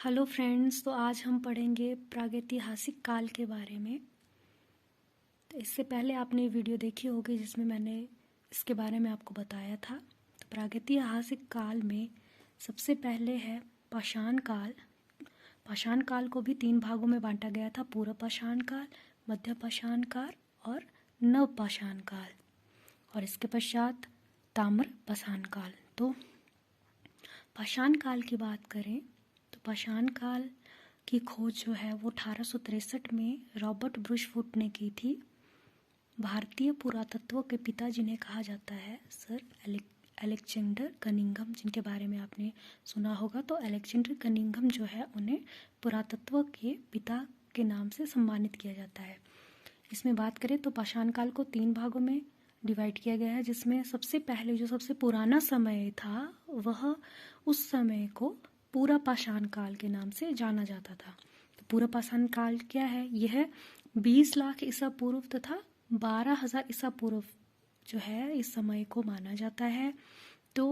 Hello friends, तो आज हम पढ़ेंगे प्रागैतिहासिक काल के बारे में। तो इससे पहले आपने वीडियो देखी होगी जिसमें मैंने इसके बारे में आपको बताया था। तो प्रागैतिहासिक काल में सबसे पहले है पाषाण काल। पाषाण काल को भी 3 भागों में बांटा गया था: पूर्व पाषाण काल, मध्य पाषाण काल और नव पाषाण काल। और इसके पश्चात ताम्र पाषाण काल। तो पाषाण काल की बात करें तो पाषाण काल की खोज जो है वो 1863 में रॉबर्ट ब्रुशफुट ने की थी। भारतीय पुरातत्व के पिता जिन्हें कहा जाता है सर अलेक्जेंडर कनिंघम, जिनके बारे में आपने सुना होगा। तो अलेक्जेंडर कनिंघम जो है उन्हें पुरातत्व के पिता के नाम से सम्मानित किया जाता है। इसमें बात करें तो पाषाण काल को 3 भागों में डिवाइड किया गया है, जिसमें सबसे पहले जो सबसे पुराना समय था वह उस समय को पूरा पाषाण काल के नाम से जाना जाता था। तो पूरा पाषाण काल क्या है? यह 20 लाख ईसा पूर्व तथा 12,000 ईसा पूर्व जो है इस समय को माना जाता है। तो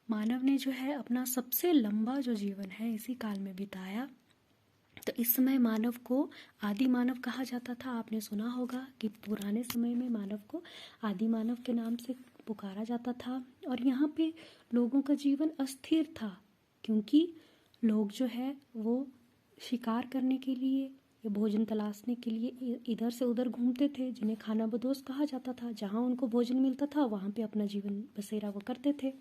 मानव ने जो है अपना सबसे लंबा जो जीवन है इसी काल में बिताया। तो इस समय मानव को आदि मानव कहा जाता था। आपने सुना होगा कि पुराने समय में मानव को आदि मानव के नाम से पुकारा जाता था। और यहाँ पे लोगों का जीवन अस्थिर था, क्योंकि लोग जो है वो शिकार करने के लिए या भोजन तलाशने के लिए इधर से उधर घूमते थे, जिन्हें खानाबदोश कहा जाता था। जहाँ उनको भोजन मिलता था वहाँ पे अपना जीवन बसेरा वो करते थे।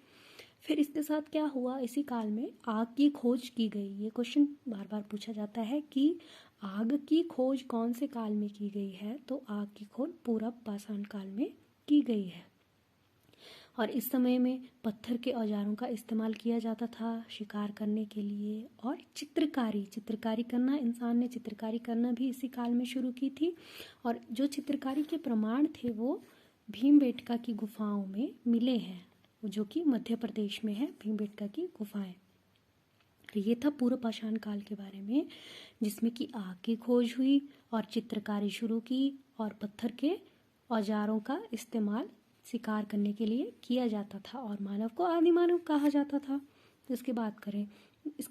फिर इसके साथ क्या हुआ? इसी काल में आग की खोज की गई। ये क्वेश्चन बार बार पूछा जाता है कि आग की खोज कौन से काल में की गई है? तो आग की खोज पूरा पाषाण काल में की गई है। और इस समय में पत्थर के औजारों का इस्तेमाल किया जाता था शिकार करने के लिए। और चित्रकारी करना, इंसान ने चित्रकारी करना भी इसी काल में शुरू की थी। और जो चित्रकारी के प्रमाण थे वो भीमबेटका की गुफाओं में मिले हैं, जो कि मध्य प्रदेश में है, भीमबेटका की गुफाएं। तो ये था पूर्व पाषाण काल के बारे में, जिसमें कि आग की खोज हुई और चित्रकारी शुरू की और पत्थर के औजारों का इस्तेमाल शिकार करने के लिए किया जाता था और मानव को आदि मानव कहा जाता था। तो इसके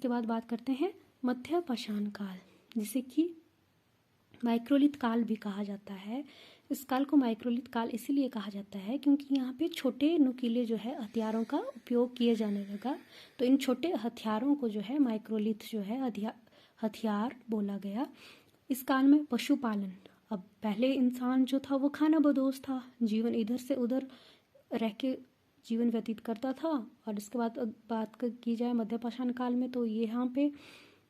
बाद बात करते हैं मध्य पाषाण काल, जिसे कि माइक्रोलिथ काल भी कहा जाता है। इस काल को माइक्रोलिथ काल इसीलिए कहा जाता है क्योंकि यहाँ पे छोटे नुकीले जो है हथियारों का उपयोग किए जाने लगा। तो इन छोटे हथियारों को जो है माइक्रोलिथ जो है हथियार बोला गया। इस काल में पशुपालन, अब पहले इंसान जो था वो खानाबदोश था, जीवन इधर से उधर रह के जीवन व्यतीत करता था। और इसके बाद बात की जाए मध्य पाषाण काल में, तो ये यहाँ पे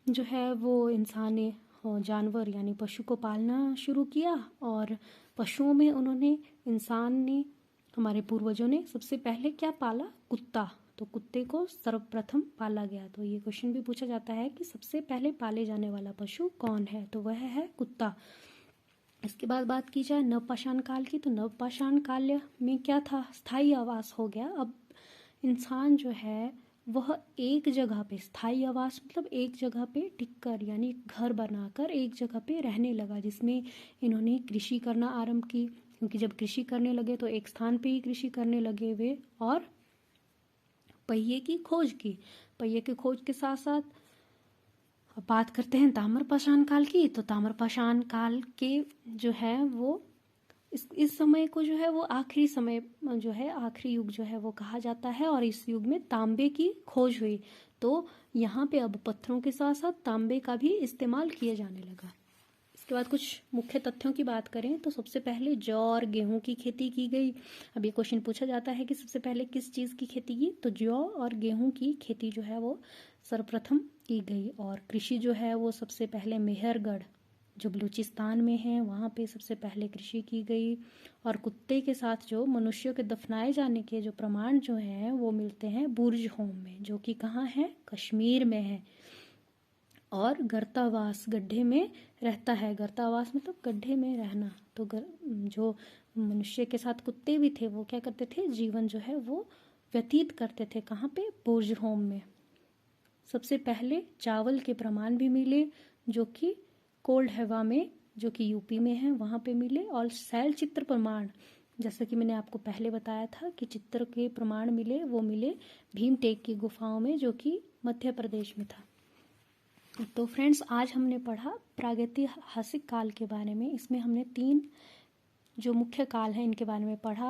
जो है वो इंसान ने जानवर यानी पशु को पालना शुरू किया। और पशुओं में इंसान ने, हमारे पूर्वजों ने सबसे पहले क्या पाला? कुत्ता। तो कुत्ते को सर्वप्रथम पाला गया। तो ये क्वेश्चन भी पूछा जाता है कि सबसे पहले पाले जाने वाला पशु कौन है? तो वह है कुत्ता। इसके बाद बात की जाए नवपाषाण काल की, तो नवपाषाण काल में क्या था? स्थायी आवास हो गया। अब इंसान जो है वह एक जगह पे, स्थायी आवास मतलब एक जगह पे टिककर यानी घर बनाकर एक जगह पे रहने लगा, जिसमें इन्होंने कृषि करना आरंभ की। क्योंकि जब कृषि करने लगे तो एक स्थान पे ही कृषि करने लगे वे। और पहिए की खोज की। पहिए की खोज के साथ साथ अब बात करते हैं ताम्र पाषाण काल की। तो ताम्र पाषाण काल के जो है वो इस समय को जो है वो आखिरी समय जो है, आखिरी युग जो है वो कहा जाता है। और इस युग में तांबे की खोज हुई। तो यहाँ पे अब पत्थरों के साथ साथ तांबे का भी इस्तेमाल किया जाने लगा। इसके बाद कुछ मुख्य तथ्यों की बात करें तो सबसे पहले जौ और गेहूं की खेती की गई। अब ये क्वेश्चन पूछा जाता है कि सबसे पहले किस चीज़ की खेती की? तो जौ और गेहूं की खेती जो है वो सर्वप्रथम की गई। और कृषि जो है वो सबसे पहले मेहरगढ़ जो बलूचिस्तान में है वहाँ पे सबसे पहले कृषि की गई। और कुत्ते के साथ जो मनुष्यों के दफनाए जाने के जो प्रमाण जो हैं वो मिलते हैं बुर्ज होम में, जो कि कहाँ है? कश्मीर में है। और गर्तावास, गड्ढे में रहता है। गर्तावास मतलब गड्ढे में रहना। तो जो मनुष्य के साथ कुत्ते भी थे वो क्या करते थे? जीवन जो है वो व्यतीत करते थे। कहाँ पे? बुर्ज होम में। सबसे पहले चावल के प्रमाण भी मिले, जो कि कोल्ड हवा में, जो कि यूपी में है, वहाँ पे मिले। और शैल चित्र प्रमाण, जैसा कि मैंने आपको पहले बताया था कि चित्र के प्रमाण मिले, वो मिले भीमटेक की गुफाओं में, जो कि मध्य प्रदेश में था। तो फ्रेंड्स, आज हमने पढ़ा प्रागैतिहासिक काल के बारे में। इसमें हमने 3 जो मुख्य काल हैं इनके बारे में पढ़ा।